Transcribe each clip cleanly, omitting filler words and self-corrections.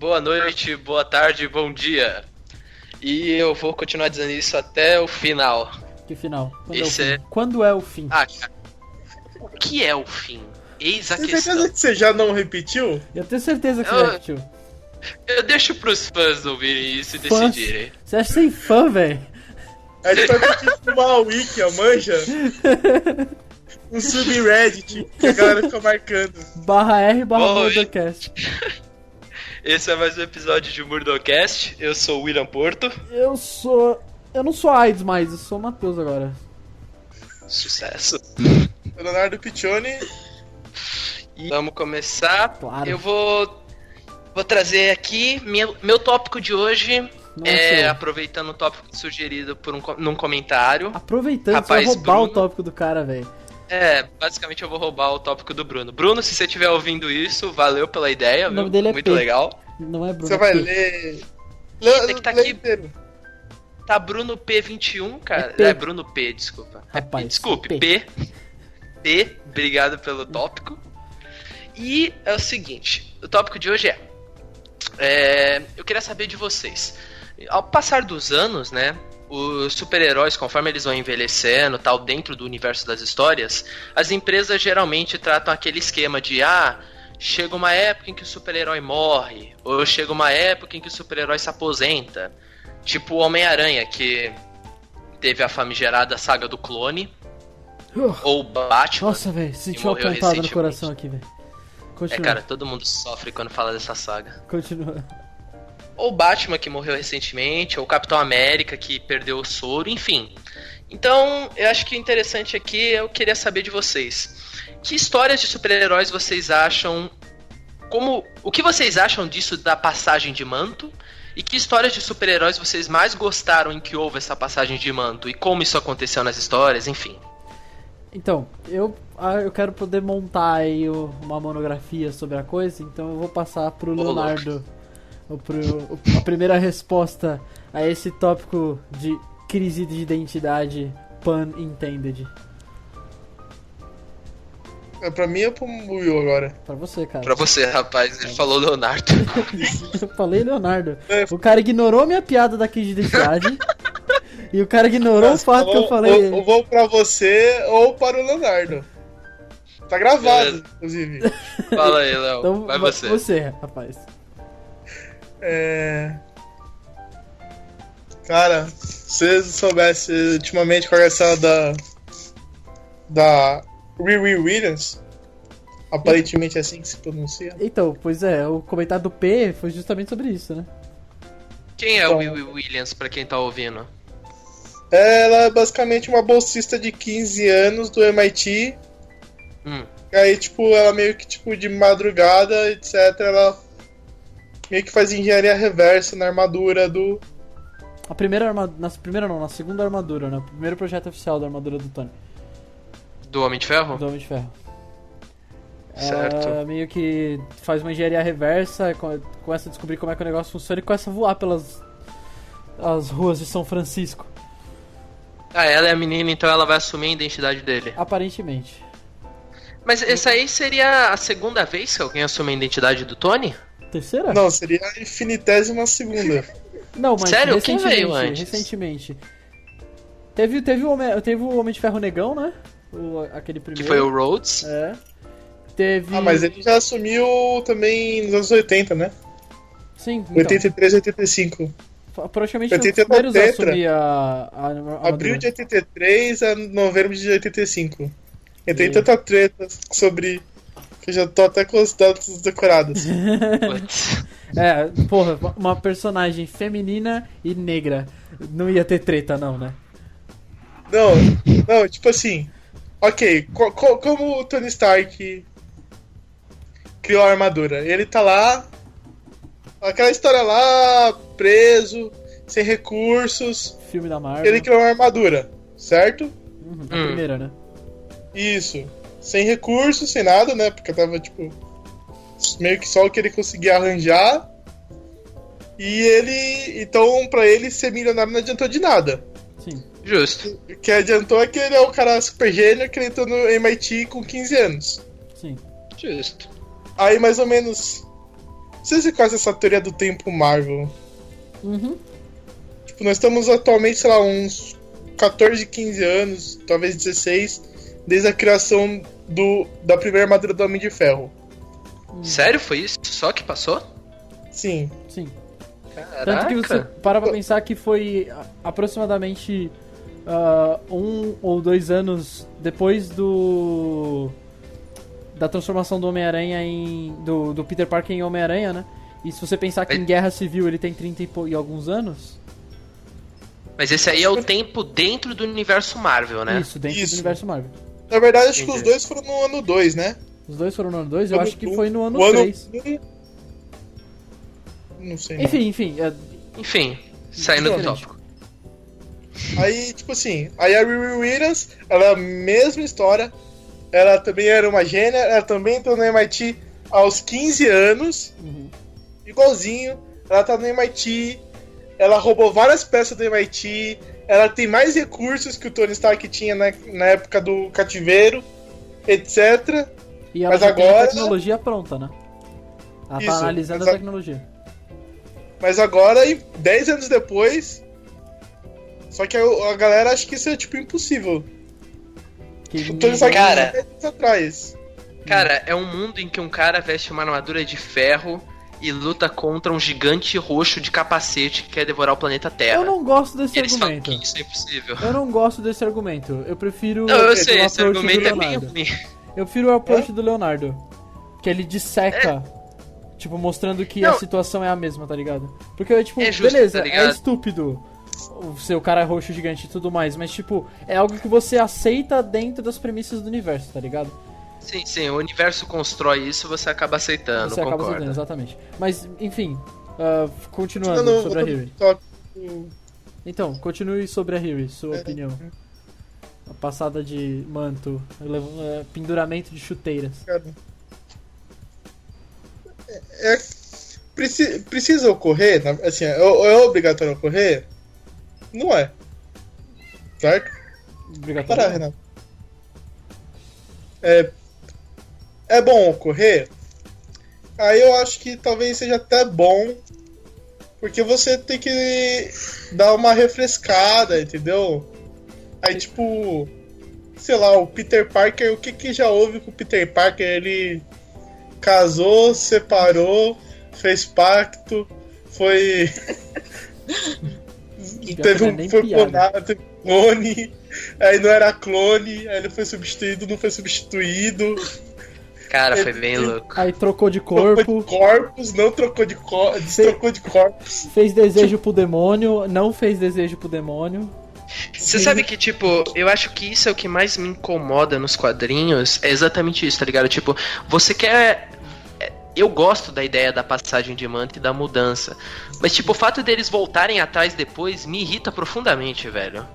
boa noite, boa tarde, bom dia. E eu vou continuar dizendo isso até o final. Que final? Quando é o fim? Cara, o que é o fim? Eis a Você questão. tem certeza que você já não repetiu? Eu tenho certeza que você repetiu. Eu deixo pros fãs ouvirem isso e decidirem. Você acha sem fã, velho? A gente vai ter que filmar a wiki, a manja. Um subreddit que a galera fica marcando. /r/Murdocast. Esse é mais um episódio de Murdocast. Eu sou o William Porto. Eu não sou AIDS mais, eu sou o Matheus agora. Sucesso. Leonardo Piccioni. E vamos começar. Claro. Eu vou trazer aqui meu tópico de hoje. Aproveitando o tópico sugerido num comentário. Aproveitando, Rapaz, você vai roubar Bruno. o tópico do cara, velho. Basicamente eu vou roubar o tópico do Bruno. Bruno, se você estiver ouvindo isso, valeu pela ideia, O nome viu? dele é Muito P. legal. Não é Bruno. Você vai ler. Tem que tá aqui. Tá Bruno P21, cara. É P. Bruno P, desculpa. Rapaz, Desculpe, P. P, obrigado pelo tópico. E é o seguinte, o tópico de hoje eu queria saber de vocês. Ao passar dos anos, né, os super-heróis, conforme eles vão envelhecendo, tal, dentro do universo das histórias, as empresas geralmente tratam aquele esquema de chega uma época em que o super-herói morre, ou chega uma época em que o super-herói se aposenta. Tipo o Homem-Aranha, que teve a famigerada saga do clone, ou o Batman. Nossa, velho, senti uma morreu pontada no recentemente. coração aqui, velho. Continua. Cara, todo mundo sofre quando fala dessa saga. Continua. Ou o Batman, que morreu recentemente, ou o Capitão América, que perdeu o soro, enfim. Então, eu acho que o interessante aqui, eu queria saber de vocês. Que histórias de super-heróis vocês acham... O que vocês acham disso da passagem de manto? E que histórias de super-heróis vocês mais gostaram em que houve essa passagem de manto? E como isso aconteceu nas histórias, enfim. Então, eu quero poder montar aí uma monografia sobre a coisa, então eu vou passar pro Leonardo a primeira resposta a esse tópico de crise de identidade pun intended. Pra mim é pro Will agora. Pra você, cara. Pra você, rapaz, ele falou Leonardo. Eu falei Leonardo. O cara ignorou minha piada da crise de identidade. E o cara ignorou o fato que eu falei. Ou vou pra você ou para o Leonardo. Tá gravado, inclusive. Fala aí, Léo. Então, vai você. Você, rapaz. Cara, se você soubesse ultimamente com a questão da Riri Williams, aparentemente é assim que se pronuncia. Então, pois é, o comentário do P foi justamente sobre isso, né? Quem é o Will Williams, pra quem tá ouvindo? Ela é basicamente uma bolsista de 15 anos do MIT. E aí, ela meio que, de madrugada, etc., ela meio que faz engenharia reversa na armadura do... Na segunda armadura, né? O primeiro projeto oficial da armadura do Tony. Do Homem de Ferro? Do Homem de Ferro. Certo. Ela meio que faz uma engenharia reversa, começa a descobrir como é que o negócio funciona e começa a voar pelas as ruas de São Francisco. Ela é a menina, então ela vai assumir a identidade dele. Aparentemente. Mas essa aí seria a segunda vez que alguém assume a identidade do Tony? Terceira? Não, seria a infinitésima segunda. Não, mas sério? Quem veio antes? Recentemente. Teve o Homem de Ferro Negão, né? Aquele primeiro. Que foi o Rhodes? Teve... mas ele já assumiu também nos anos 80, né? Sim, então. 83 e 85. Praticamente os primeiros a assumir a abril de 83 a novembro de 85. E tem tanta treta sobre... que eu já tô até com os dados decorados. Porra, uma personagem feminina e negra. Não ia ter treta não, né? Não, tipo assim... Ok, como o Tony Stark criou a armadura? Ele tá lá... Aquela história lá, preso, sem recursos. Filme da Marvel. Ele criou uma armadura, certo? A primeira, né? Isso. Sem recursos, sem nada, né? Porque tava, meio que só o que ele conseguia arranjar. E ele... Então, pra ele, ser milionário não adiantou de nada. Sim. Justo. O que adiantou é que ele é o cara super gênio que ele entrou no MIT com 15 anos. Sim. Justo. Aí, mais ou menos Vocês conhecem essa teoria do tempo Marvel? Uhum. Tipo, nós estamos atualmente, sei lá, uns 14, 15 anos, talvez 16, desde a criação da primeira armadura do Homem de Ferro. Sério? Foi isso só que passou? Sim. Sim. Caraca. Tanto que você para pra pensar que foi aproximadamente 1 ou 2 anos depois da transformação do Homem-Aranha do Peter Parker em Homem-Aranha, né? E se você pensar que em Guerra Civil ele tem 30 e alguns anos... Mas esse aí é o tempo dentro do universo Marvel, né? Isso, dentro do universo Marvel. Na verdade, acho que os dois foram no ano 2, né? Os dois foram no ano 2? Eu acho que foi no ano o 3. Não sei. Não. Enfim, saindo do diferente. tópico. Aí, tipo assim, aí a Riri Williams, ela é a mesma história. Ela também era uma gênia, ela também entrou no MIT aos 15 anos. Uhum. Igualzinho. Ela tá no MIT, ela roubou várias peças do MIT, ela tem mais recursos que o Tony Stark tinha na época do cativeiro, etc. E ela Mas já tem agora... a tecnologia pronta, né? Ela tá analisando a tecnologia. Mas agora, 10 anos depois... Só que a galera acha que isso é, tipo, impossível. O Tony Stark Cara, 10 anos atrás. Cara, é um mundo em que um cara veste uma armadura de ferro e luta contra um gigante roxo de capacete que quer devorar o planeta Terra. Eu não gosto desse E eles falam argumento. que isso é impossível. Eu não gosto desse argumento. Eu prefiro Não, eu o sei, esse approach argumento do é bem Leonardo. ruim. Eu prefiro o approach do Leonardo. Que ele disseca, tipo, mostrando que a Não. situação é a mesma, tá ligado? Porque, tipo, É justo, beleza, tá ligado? é estúpido o seu cara roxo gigante e tudo mais, mas, tipo, é algo que você aceita dentro das premissas do universo, tá ligado? Sim, o universo constrói isso, você acaba aceitando, Você acaba concordo. aceitando, exatamente. Mas, enfim, continuando sobre a Riri. Então, continue sobre a Riri, sua opinião. A passada de manto, penduramento de chuteiras. Precisa ocorrer, assim, é obrigatório ocorrer? Não é. Certo? Obrigatório. Parar, Renato. É bom ocorrer? Aí eu acho que talvez seja até bom, porque você tem que dar uma refrescada, entendeu? Aí, tipo, sei lá, o Peter Parker, o que já houve com o Peter Parker? Ele casou, separou, fez pacto, foi... foi clonado, teve clone, aí não era clone, aí ele foi substituído, não foi substituído. Cara, foi bem louco. Aí trocou de corpo. Trocou de corpos, não trocou de corpos, trocou de corpos. Fez desejo pro demônio, não fez desejo pro demônio. Você sabe que, tipo, eu acho que isso é o que mais me incomoda nos quadrinhos, é exatamente isso, tá ligado? Tipo, você quer... Eu gosto da ideia da passagem de manto e da mudança, mas, tipo, o fato deles voltarem atrás depois me irrita profundamente, velho.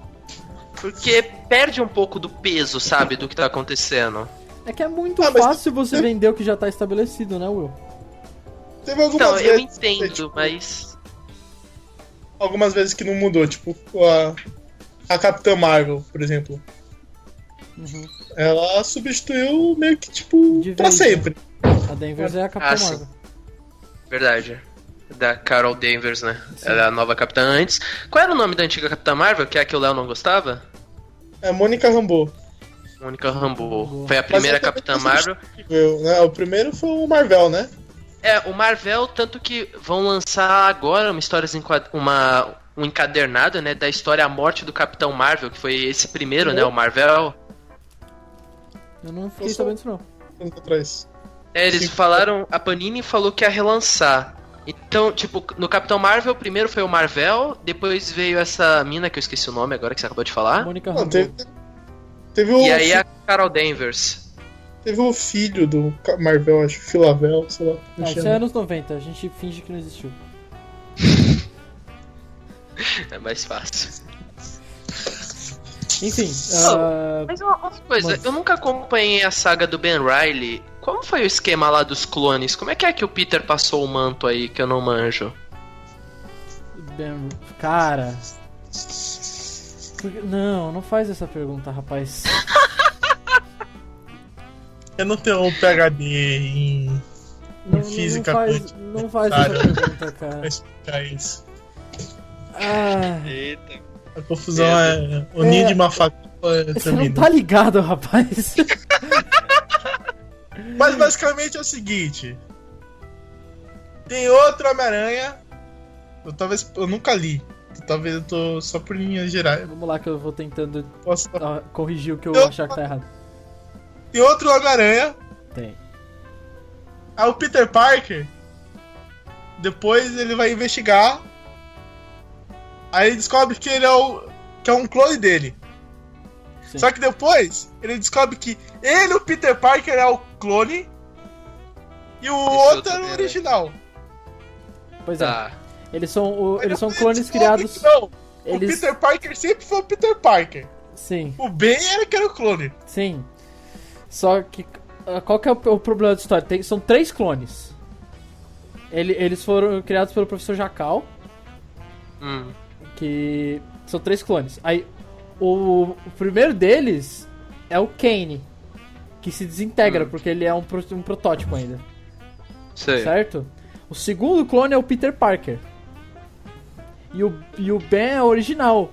Porque perde um pouco do peso, sabe, do que tá acontecendo. É que é muito fácil você vender o que já tá estabelecido, né, Will? Teve algumas Então, vezes, eu entendo, tipo, mas... algumas vezes que não mudou, tipo, a Capitã Marvel, por exemplo. Uhum. Ela substituiu meio que, tipo, pra sempre. A Danvers é a Capitã sim. Marvel. Verdade. Da Carol Danvers, né? Ela é a nova Capitã antes. Qual era o nome da antiga Capitã Marvel, que é a que o Léo não gostava? É Mônica Rambeau. Mônica Rambeau. Foi a primeira Capitã Marvel. Né? O primeiro foi o Marvel, né? O Marvel, tanto que vão lançar agora uma história um encadernado, né, da história A Morte do Capitão Marvel, que foi esse primeiro, né, o Marvel. Eu não fiquei sabendo disso, não. Atrás. Eles falaram, a Panini falou que ia relançar. Então, tipo, no Capitão Marvel, primeiro foi o Marvel, depois veio essa mina que eu esqueci o nome agora, que você acabou de falar. Mônica Rambeau. E aí a Carol Danvers. Teve o filho do Marvel, acho, Filavel, sei lá. Isso é anos 90, a gente finge que não existiu. É mais fácil. Enfim, mas uma coisa, eu nunca acompanhei a saga do Ben Reilly. Como foi o esquema lá dos clones? Como é que o Peter passou o manto aí, que eu não manjo? Cara... Não faz essa pergunta, rapaz. Eu não tenho um PhD em em física não faz essa pergunta, cara. Pra explicar isso. Eita. A confusão é o ninho de uma faca. Você não tá ligado, rapaz. Mas basicamente é o seguinte. Tem outro Homem-Aranha. Eu nunca li. Talvez eu tô só por linhas gerais. Vamos lá que eu vou tentando Posso... corrigir o que eu achar que tá errado. Tem outro Homem-Aranha. Tem. Aí o Peter Parker. Depois ele vai investigar. Aí ele descobre que ele que é um clone dele. Sim. Só que depois ele descobre que ele, o Peter Parker, é o clone. E o outro é o original. Pois é. Eles são clones criados. Não, o Peter Parker sempre foi o Peter Parker. Sim. O Ben era que era o clone. Sim. Só que qual que é o problema da história? São 3 clones. Eles foram criados pelo professor Jacal. Que são 3 clones. Aí o primeiro deles é o Kane, que se desintegra porque ele é um protótipo ainda. Sei. Certo? O segundo clone é o Peter Parker. E o Ben é o original.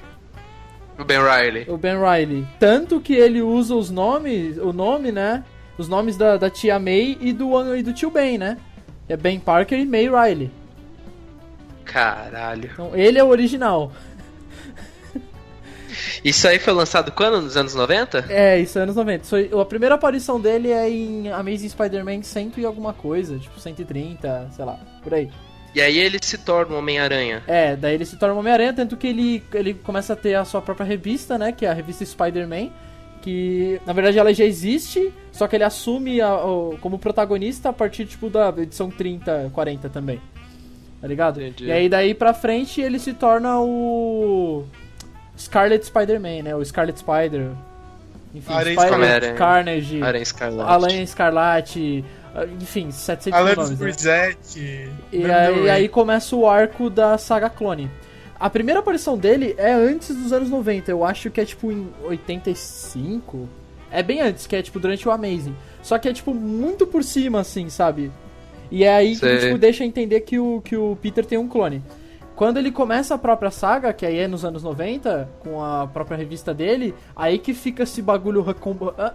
O Ben Reilly. O Ben Reilly. Tanto que ele usa o nome, né? Os nomes da tia May e do tio Ben, né? É Ben Parker e May Reilly. Caralho. Então ele é o original. Isso aí foi lançado quando? Nos anos 90? É, isso é anos 90. A primeira aparição dele é em Amazing Spider-Man 100 e alguma coisa, tipo 130, sei lá, por aí. E aí ele se torna um Homem-Aranha. É, daí ele se torna um Homem-Aranha, tanto que ele começa a ter a sua própria revista, né, que é a revista Spider-Man, que na verdade ela já existe, só que ele assume como protagonista a partir tipo da edição 30, 40 também. Tá ligado? Entendi. E aí daí pra frente ele se torna o Scarlet Spider-Man, né? O Scarlet Spider. Enfim, Spider, Carnage, Aranha Escarlate, enfim, 700 Alan nomes, Brizette, né? E aí começa o arco da saga Clone. A primeira aparição dele é antes dos anos 90, eu acho que é tipo em 85. É bem antes, que é tipo durante o Amazing. Só que é tipo muito por cima, assim, sabe? E é aí que tipo, deixa entender que o Peter tem um clone. Quando ele começa a própria saga, que aí é nos anos 90, com a própria revista dele, aí que fica esse bagulho...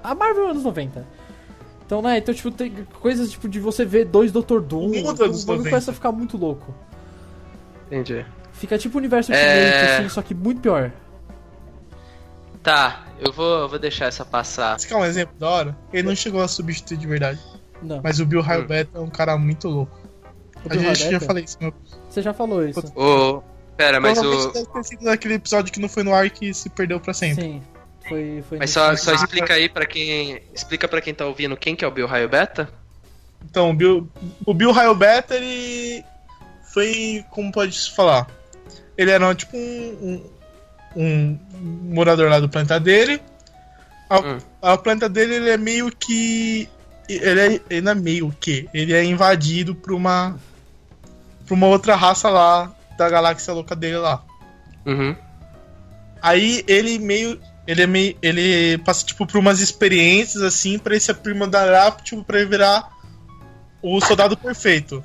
A Marvel é anos 90. Então, né, então, tipo, tem coisas tipo de você ver 2 Dr. Doom, o bagulho começa a ficar muito louco. Entendi. Fica tipo o universo Ultimate, assim, só que muito pior. Tá, eu vou deixar essa passar. Esse aqui é um exemplo da hora. Ele não chegou a substituir de verdade. Não. Mas o Bill Hybeta é um cara muito louco. A gente já falou isso, meu. Você já falou isso. Pera, mas o... deve ter sido naquele episódio que não foi no ar que se perdeu pra sempre. Sim, foi mas só explica aí pra quem... Explica pra quem tá ouvindo quem que é o Bill Hybeta. Então, o Bill Hybeta, ele... Foi... Como pode se falar? Ele era tipo um morador lá do planeta dele. A planeta dele, ele é meio que... Ele não é meio que... Ele é invadido por uma outra raça lá da galáxia louca dele lá. Uhum. Aí ele passa tipo por umas experiências assim pra ele se aprimorar, tipo, pra ele virar o soldado perfeito.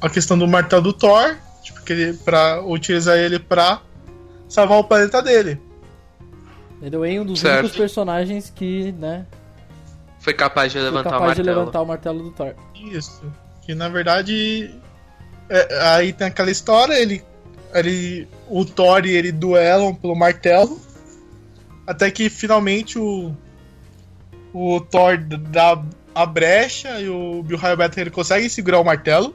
A questão do martelo do Thor, tipo, que ele, pra utilizar ele pra salvar o planeta dele. Ele é um dos únicos personagens que, né, foi capaz de levantar o martelo do Thor. Isso. Que na verdade aí tem aquela história, o Thor e ele duelam pelo martelo. Até que finalmente o Thor dá a brecha e o Bill Hybeta ele consegue segurar o martelo.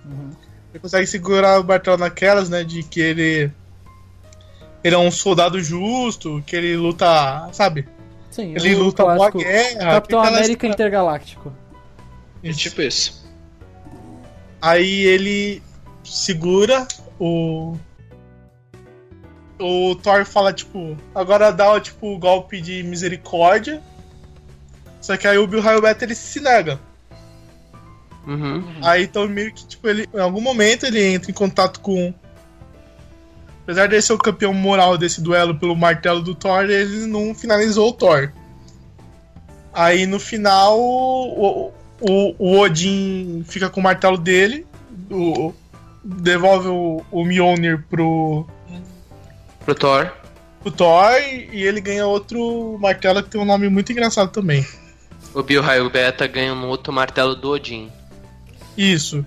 Uhum. Ele consegue segurar o martelo naquelas, né? De que ele é um soldado justo, que ele luta, sabe? Sim, ele luta uma guerra. Capitão América Intergaláctico. É tipo isso. Aí ele segura o Thor fala, tipo, agora dá tipo o golpe de misericórdia. Só que aí o Bill Hybeta ele se nega. Uhum. Aí então meio que tipo, ele, em algum momento ele entra em contato com... Apesar de ele ser o campeão moral desse duelo pelo martelo do Thor, ele não finalizou o Thor. Aí no final o Odin fica com o martelo dele, devolve o Mjolnir pro Thor. O Thor, e ele ganha outro martelo que tem um nome muito engraçado também. O Bill-Raio Beta ganha um outro martelo do Odin. Isso.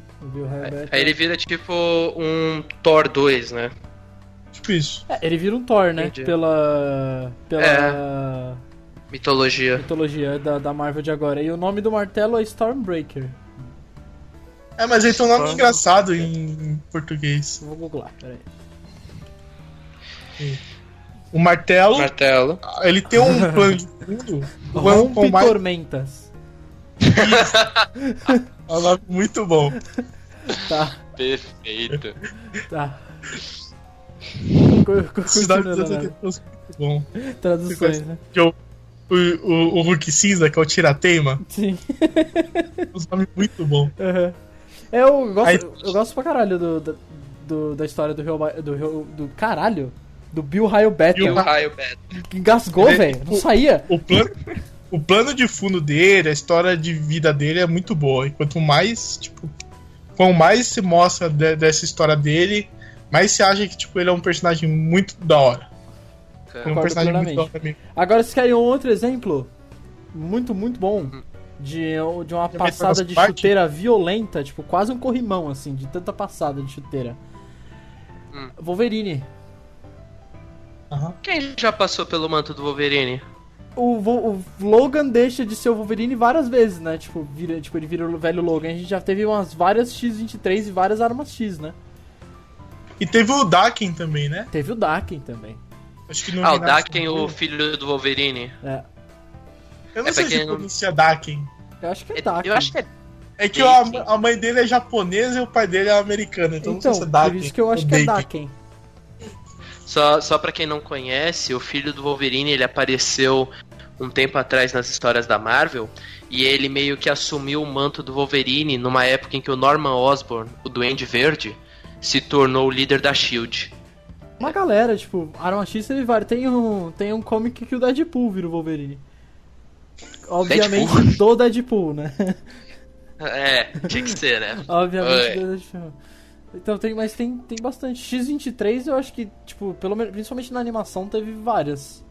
Aí ele vira tipo um Thor 2, né? Tipo isso. Ele vira um Thor, né? Entendi. Pela Mitologia da Marvel de agora. E o nome do martelo é Stormbreaker. Mas ele tem um nome engraçado em português. Vou googlar, peraí. O martelo, ele tem um plano de fundo. Rompe tormentas. É um nome muito bom. Tá. Perfeito. Tá. Cidade muito bom. Traduções, né? O Hulk cinza, que é o Tirateima. Sim. Um nome muito bom. Uhum. Eu gosto pra caralho da história do caralho. Do Bill-Raio Beta. Engasgou, velho. Não saía. O plano de fundo dele, a história de vida dele é muito boa. E quanto mais se mostra dessa história dele, mais se acha que ele é um personagem muito da hora. É um personagem muito da hora mesmo. Agora, vocês querem um outro exemplo? Muito, muito bom. De uma passada de chuteira violenta, tipo, quase um corrimão, assim, de tanta passada de chuteira. Wolverine. Quem já passou pelo manto do Wolverine? O Logan deixa de ser o Wolverine várias vezes, né? Ele vira o velho Logan. A gente já teve várias X-23 e várias armas X, né? E teve o Daken também, né? Teve o Daken também. Acho que não o Daken, o filho do Wolverine. Eu não sei se pronuncia Daken. Eu acho que é Daken. Eu acho que é. É que a mãe dele é japonesa e o pai dele é americano, então não sei se é Daken. Por isso que eu acho que é Daken. Só pra quem não conhece, o filho do Wolverine, ele apareceu um tempo atrás nas histórias da Marvel, e ele meio que assumiu o manto do Wolverine numa época em que o Norman Osborn, o Duende Verde, se tornou o líder da SHIELD. Uma galera, tipo, Arma X teve vários. Tem um comic que o Deadpool vira o Wolverine. Obviamente do Deadpool, né? Tinha que ser, né? Obviamente do Deadpool. Então tem bastante. X-23 eu acho que, tipo, pelo menos, principalmente na animação, teve várias.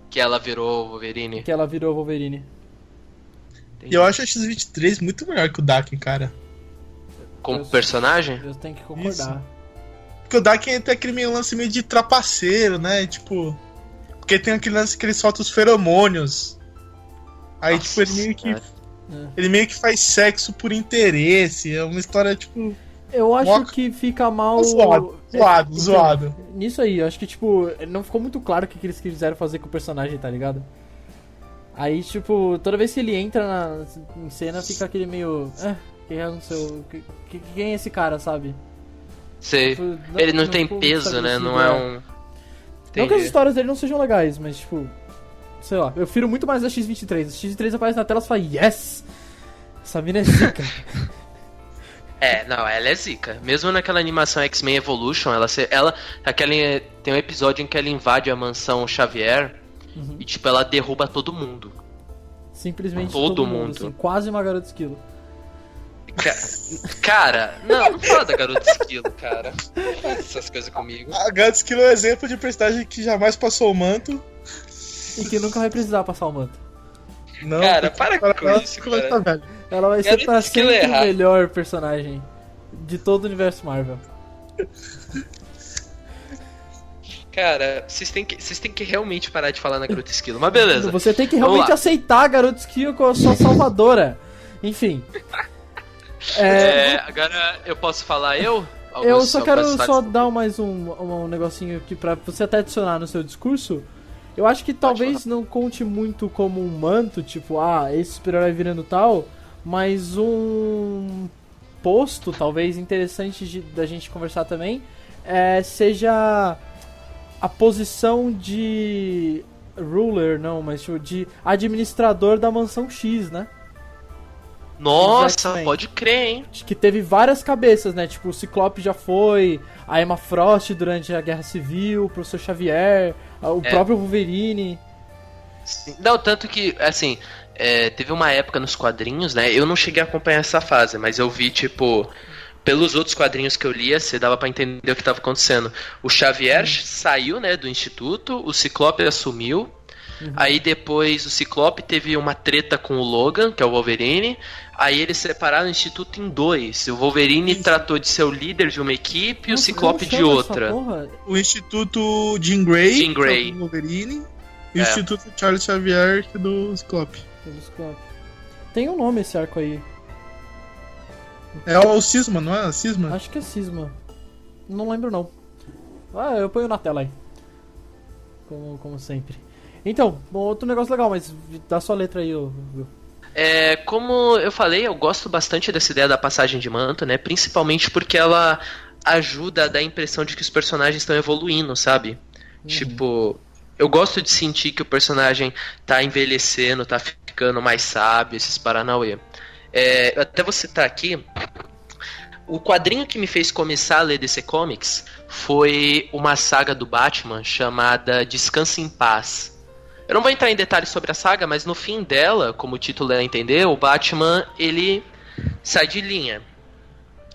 Que ela virou Wolverine. E eu acho a X-23 muito melhor que o Daken, cara. Como personagem? Eu tenho que concordar. Isso. Porque o Daken tem aquele meio lance meio de trapaceiro, né? Tipo. Porque tem aquele lance que ele solta os feromônios. Aí, Nossa, ele meio que faz sexo por interesse. É uma história, tipo. Eu acho que fica mal. Zoado. Nisso aí, eu acho que, tipo, não ficou muito claro o que eles quiseram fazer com o personagem, tá ligado? Aí, tipo, toda vez que ele entra em cena, fica aquele meio. Quem é esse cara, sabe? Sei. Tipo, ele não tem peso, né? Não é um. Não que as histórias dele não sejam legais, mas, tipo. Sei lá, eu prefiro muito mais a X-23. A X-23 aparece na tela e fala, yes! Essa mina é zica. Ela é zica. Mesmo naquela animação X-Men Evolution, tem um episódio em que ela invade a mansão Xavier e, tipo, ela derruba todo mundo. Simplesmente todo mundo. Assim, quase uma garota esquilo. Cara, não fala da garota esquilo, cara. Não faz essas coisas comigo. A garota esquilo é um exemplo de personagem que jamais passou o manto. E que nunca vai precisar passar o manto. Não, cara, para com isso, cara. Ela vai ser pra sempre o melhor personagem de todo o universo Marvel. Cara, vocês têm que realmente parar de falar na Garota Esquilo, mas beleza. Você tem que realmente aceitar a Garota Esquilo como a sua salvadora. Enfim. Agora eu posso falar eu? Eu só quero dar mais um negocinho aqui pra você até adicionar no seu discurso. Eu acho que talvez não conte muito como um manto, tipo, esse super-herói virando tal, mas um posto, talvez interessante da gente conversar também, seja a posição de ruler, não, mas tipo, de administrador da Mansão X, né? Nossa, pode crer, hein? Que teve várias cabeças, né? Tipo, o Ciclope já foi, a Emma Frost durante a Guerra Civil, o Professor Xavier, o próprio Wolverine. Sim. Não, tanto que, assim, teve uma época nos quadrinhos, né? Eu não cheguei a acompanhar essa fase, mas eu vi, tipo, pelos outros quadrinhos que eu lia, você dava pra entender o que tava acontecendo. O Xavier saiu, né, do instituto, o Ciclope assumiu. Aí depois o Ciclope teve uma treta com o Logan, que é o Wolverine. Aí eles separaram o instituto em dois. O Wolverine tratou de ser o líder de uma equipe e o Ciclope de outra. O Instituto Jean Grey, Jean Grey. Que é do Wolverine, e o Instituto Charles Xavier, que é do Ciclope. Tem um nome esse arco aí. É o Cisma, não é? Cisma? Acho que é Cisma. Não lembro não. Eu ponho na tela aí. Como sempre. Então, outro negócio legal, mas dá sua letra aí, Will. Como eu falei, eu gosto bastante dessa ideia da passagem de manto, né? Principalmente porque ela ajuda a dar a impressão de que os personagens estão evoluindo, sabe? Tipo, eu gosto de sentir que o personagem tá envelhecendo, tá ficando mais sábio, esses paranauê. Eu até vou citar aqui, o quadrinho que me fez começar a ler DC Comics foi uma saga do Batman chamada Descanse em Paz. Eu não vou entrar em detalhes sobre a saga, mas no fim dela, como o título é entender, o Batman, ele sai de linha.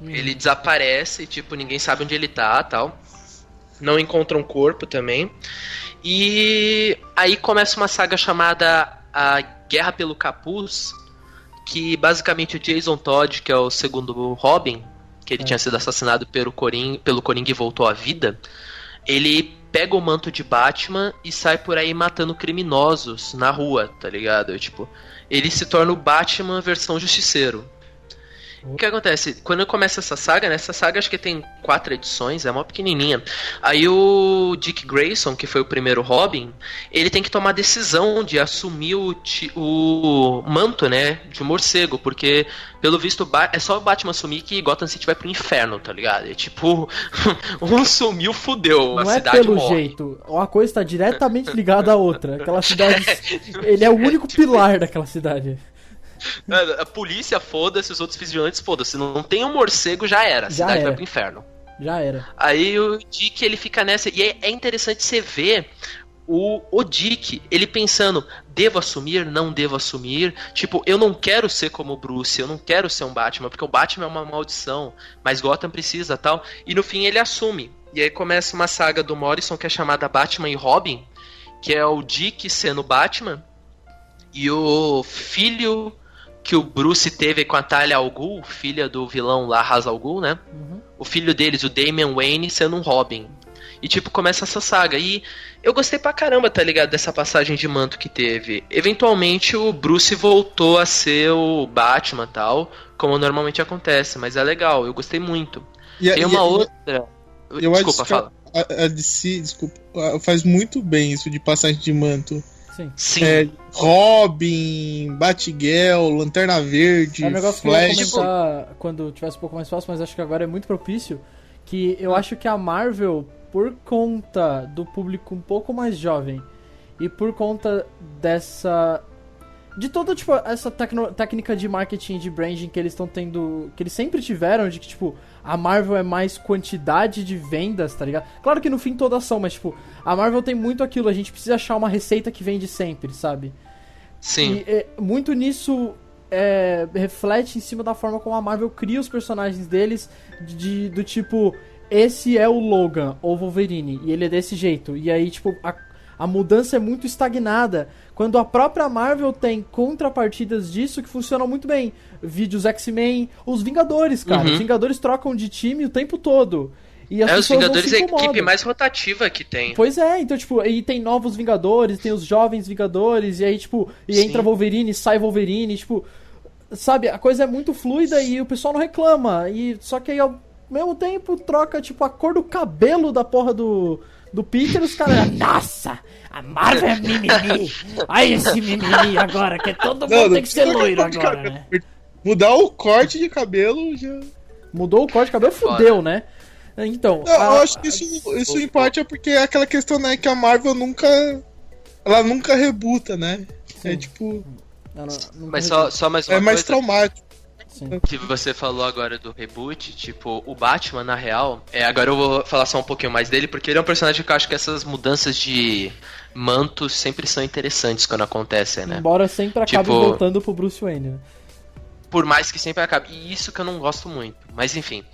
Ele desaparece, tipo, ninguém sabe onde ele tá, tal. Não encontra um corpo também. E aí começa uma saga chamada A Guerra pelo Capuz, que basicamente o Jason Todd, que é o segundo Robin, que ele tinha sido assassinado pelo Coringa e voltou à vida, ele pega o manto de Batman e sai por aí matando criminosos na rua, tá ligado? Tipo, ele se torna o Batman versão justiceiro. O que acontece? Quando começa essa saga, né? Essa saga acho que tem 4 edições, é mó pequenininha. Aí o Dick Grayson, que foi o primeiro Robin, ele tem que tomar a decisão de assumir o manto, né? De morcego, porque pelo visto é só o Batman assumir que Gotham City vai pro inferno, tá ligado? É tipo, um sumiu, fudeu, a cidade morre. Não é pelo morre. jeito, uma coisa está diretamente ligada à outra. Aquela cidade, ele é o único pilar daquela cidade. A polícia, foda-se, os outros vigilantes, foda-se. Não tem um morcego, já era. A cidade vai pro inferno. Já era. Aí o Dick, ele fica nessa. E é interessante você ver o Dick, ele pensando: devo assumir, não devo assumir? Tipo, eu não quero ser como o Bruce, eu não quero ser um Batman, porque o Batman é uma maldição, mas Gotham precisa, tal. E no fim ele assume. E aí começa uma saga do Morrison que é chamada Batman e Robin, que é o Dick sendo Batman e o filho que o Bruce teve com a Talia al Ghul, filha do vilão lá, Ra's al Ghul, né? O filho deles, o Damian Wayne, sendo um Robin. E tipo, começa essa saga. E eu gostei pra caramba, tá ligado? Dessa passagem de manto que teve. Eventualmente o Bruce voltou a ser o Batman e tal, como normalmente acontece. Mas é legal, eu gostei muito. Tem uma outra... Desculpa, fala. A DC, faz muito bem isso de passagem de manto. Sim. Robin, Batgirl, Lanterna Verde, é um negócio Flash. Que eu ia comentar quando tivesse um pouco mais fácil, mas acho que agora é muito propício. Que eu acho que a Marvel, por conta do público um pouco mais jovem e por conta dessa... de toda, tipo, essa técnica de marketing, de branding que eles estão tendo, que eles sempre tiveram, de que, tipo, a Marvel é mais quantidade de vendas, tá ligado? Claro que no fim todas são, mas, tipo, a Marvel tem muito aquilo, a gente precisa achar uma receita que vende sempre, sabe? Sim. E muito nisso reflete em cima da forma como a Marvel cria os personagens deles, do tipo, esse é o Logan, ou Wolverine, e ele é desse jeito, e aí, tipo, a mudança é muito estagnada, quando a própria Marvel tem contrapartidas disso que funcionam muito bem. Vídeos X-Men, os Vingadores, cara. Os Vingadores trocam de time o tempo todo. E as os Vingadores é a equipe mais rotativa que tem. Pois é, então, tipo, aí tem novos Vingadores, tem os jovens Vingadores, e aí, tipo, e entra Wolverine, sai Wolverine, tipo, sabe, a coisa é muito fluida e o pessoal não reclama. E só que aí, ao mesmo tempo, troca, tipo, a cor do cabelo da porra do Peter, os caras, nossa, a Marvel é mimimi. Olha esse mimimi agora, que todo mundo tem que ser loiro agora, né? Mudar o corte de cabelo já... Mudou o corte de cabelo, fudeu, né? Então... eu acho que isso em parte é porque é aquela questão, né, que a Marvel ela nunca rebuta, né? Sim. É tipo... Mas só mais uma coisa. É mais traumático. Sim. Que você falou agora do reboot, tipo, o Batman, na real, agora eu vou falar só um pouquinho mais dele, porque ele é um personagem que eu acho que essas mudanças de mantos sempre são interessantes quando acontecem, né? Embora sempre acabe Tipo, voltando pro Bruce Wayne, né? por mais que sempre acabe. E isso que eu não gosto muito. Mas enfim,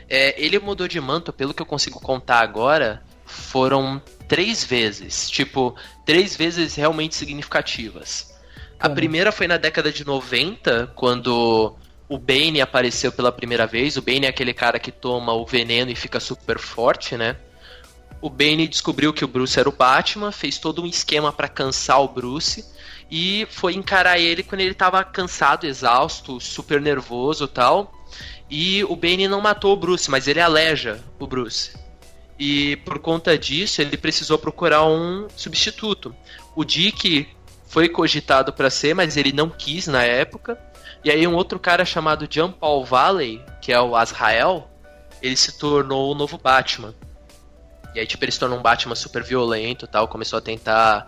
ele mudou de manto, pelo que eu consigo contar agora, foram 3 vezes. Tipo, 3 vezes realmente significativas. A primeira foi na década de 90, quando o Bane apareceu pela primeira vez. O Bane é aquele cara que toma o veneno e fica super forte, né? O Bane descobriu que o Bruce era o Batman, fez todo um esquema pra cansar o Bruce e foi encarar ele quando ele tava cansado, exausto, super nervoso e tal. E o Bane não matou o Bruce, mas ele aleja o Bruce. E por conta disso, ele precisou procurar um substituto. O Dick foi cogitado pra ser, mas ele não quis na época. E aí um outro cara chamado Jean Paul Valley, que é o Azrael, ele se tornou o novo Batman. E aí, tipo, ele se tornou um Batman super violento e tal, começou a tentar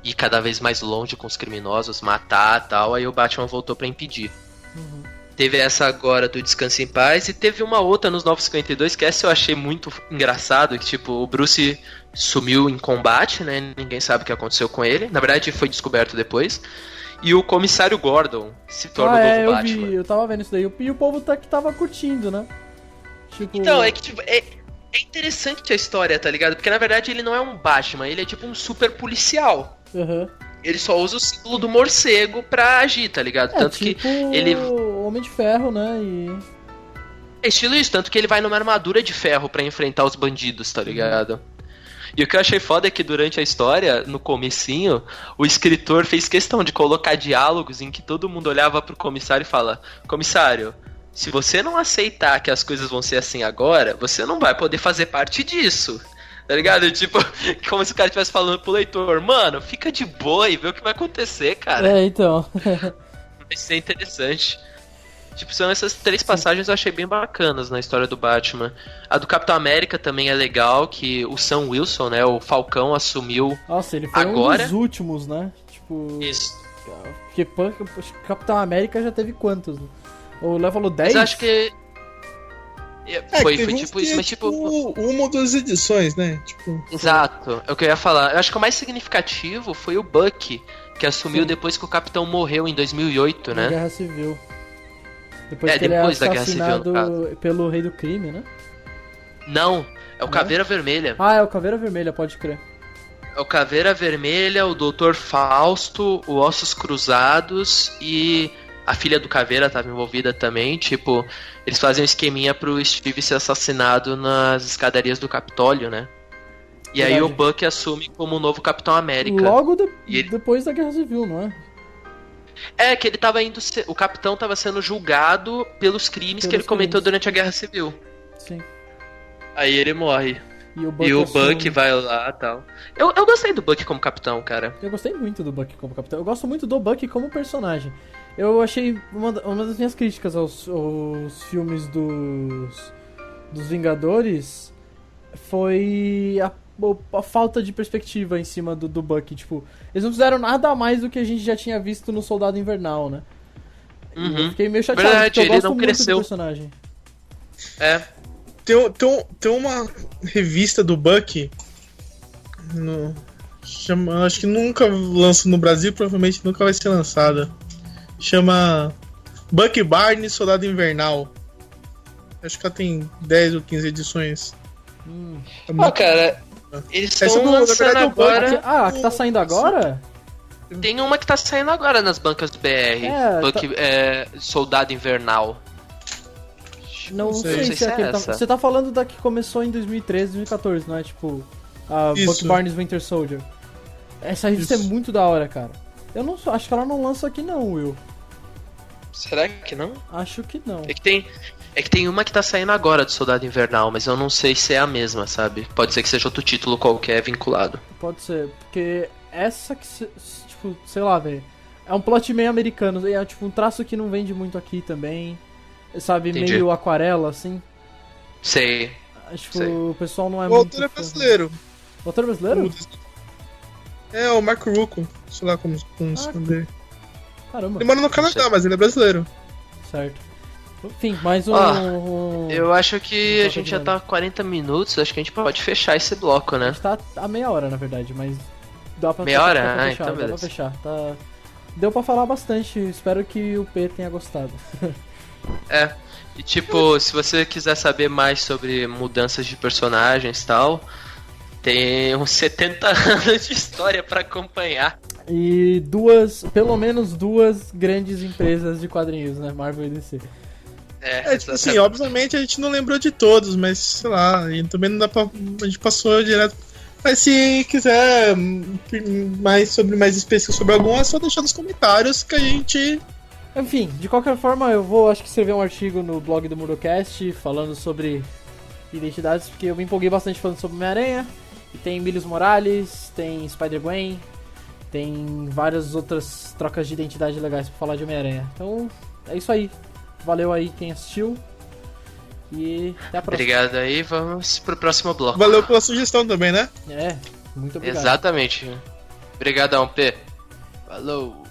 ir cada vez mais longe com os criminosos, matar e tal, aí o Batman voltou pra impedir. Uhum. Teve essa agora do Descanse em Paz, e teve uma outra nos 952, que essa eu achei muito engraçado, que tipo, o Bruce sumiu em combate, né, ninguém sabe o que aconteceu com ele, na verdade foi descoberto depois, e o Comissário Gordon se torna o novo Batman. Eu tava vendo isso daí, e o povo que tava curtindo, né? Tipo... Então, é que tipo, é interessante a história, tá ligado? Porque na verdade ele não é um Batman, ele é tipo um super policial. Uhum. Ele só usa o símbolo do morcego pra agir, tá ligado? Tanto tipo que ele... o Homem de Ferro, né? E... É estilo isso, tanto que ele vai numa armadura de ferro pra enfrentar os bandidos, tá ligado? E o que eu achei foda é que durante a história, no comecinho, o escritor fez questão de colocar diálogos em que todo mundo olhava pro comissário e fala: Comissário, se você não aceitar que as coisas vão ser assim agora, você não vai poder fazer parte disso. Tá ligado? Tipo, como se o cara estivesse falando pro leitor: mano, fica de boa e vê o que vai acontecer, cara. Então. Vai ser interessante. Tipo, são essas 3 passagens que eu achei bem bacanas na história do Batman. A do Capitão América também é legal, que o Sam Wilson, né, o Falcão, assumiu. Nossa, ele foi agora... um dos últimos, né? Tipo... Isso. Porque Capitão América já teve quantos? O Léo falou 10? Mas eu acho que... Foi tipo isso, mas tipo... Uma das edições, né? Tipo... Exato, é o que eu ia falar. Eu acho que o mais significativo foi o Bucky, que assumiu depois que o Capitão morreu em 2008, né? Na Guerra Civil. Depois que depois ele é da Guerra Civil, no assassinado pelo Rei do Crime, né? Não, é o Caveira Vermelha. Ah, é o Caveira Vermelha, pode crer. É o Caveira Vermelha, o Dr. Fausto, o Ossos Cruzados e a filha do Caveira estava envolvida também. Tipo, eles fazem um esqueminha pro Steve ser assassinado nas escadarias do Capitólio, né? E Verdade. aí o Bucky assume como o novo Capitão América. Logo E ele... depois da Guerra Civil, não é? É, que ele tava indo... O Capitão tava sendo julgado pelos crimes que ele cometeu durante a Guerra Civil. Sim. Aí ele morre. E o Bucky vai lá e tal. Eu gostei do Bucky como capitão, cara. Eu gostei muito do Bucky como capitão. Eu gosto muito do Bucky como personagem. Eu achei uma das minhas críticas aos filmes dos Vingadores foi a falta de perspectiva em cima do Bucky. Tipo, eles não fizeram nada a mais do que a gente já tinha visto no Soldado Invernal, né? Uhum. Eu fiquei meio chateado, Verdade, porque eu ele gosto não muito cresceu. do personagem. É. Tem uma revista do Bucky. Acho que nunca lança no Brasil, provavelmente nunca vai ser lançada. Chama Bucky Barnes, Soldado Invernal. Acho que ela tem 10 ou 15 edições. Cara, eles estão lançando agora... Ah, que tá saindo agora? Tem uma que tá saindo agora nas bancas do BR. Bucky, Soldado Invernal. Não sei se é aquele. Você tá falando da que começou em 2013, 2014, não é? Tipo, a Bucky Barnes Winter Soldier. Essa revista é muito da hora, cara. Eu não acho que ela não lança aqui não, Will. Será que não? Acho que não. É que tem uma que tá saindo agora do Soldado Invernal, mas eu não sei se é a mesma, sabe? Pode ser que seja outro título qualquer vinculado. Pode ser, porque essa que, tipo, sei lá, velho. É um plot meio americano, é tipo um traço que não vende muito aqui também. Sabe, Entendi. meio aquarela, assim. Sei. Tipo, sei. o pessoal não é o muito... autor é brasileiro. O autor é brasileiro? É, o Marco Rucco. Sei lá como se chama dele. Caramba. Ele mora no Canadá, mas ele é brasileiro. certo. Enfim, mais Eu acho que a gente já tá tá 40 minutos, acho que a gente pode fechar esse bloco, A né? gente tá a meia hora, na verdade, mas dá pra Meia hora? dá pra fechar, Então dá pra beleza. fechar. Tá... Deu pra falar bastante, espero que o P tenha gostado. É, e tipo, se você quiser saber mais sobre mudanças de personagens e tal, tem uns 70 anos de história pra acompanhar. E pelo menos duas grandes empresas de quadrinhos, né? Marvel e DC. Tipo assim, obviamente a gente não lembrou de todos, mas sei lá, e também não dá pra. A gente passou direto. Mas se quiser mais específico sobre algum, é só deixar nos comentários que a gente. Enfim, de qualquer forma, eu vou acho que escrever um artigo no blog do Murocast falando sobre identidades, porque eu me empolguei bastante falando sobre Homem-Aranha. E tem Miles Morales, tem Spider-Gwen, tem várias outras trocas de identidade legais pra falar de Homem-Aranha. Então, é isso aí. Valeu aí quem assistiu. E até a próxima. Obrigado aí, vamos pro próximo bloco. Valeu pela sugestão também, né? Muito obrigado. Exatamente. Obrigadão, P. Falou.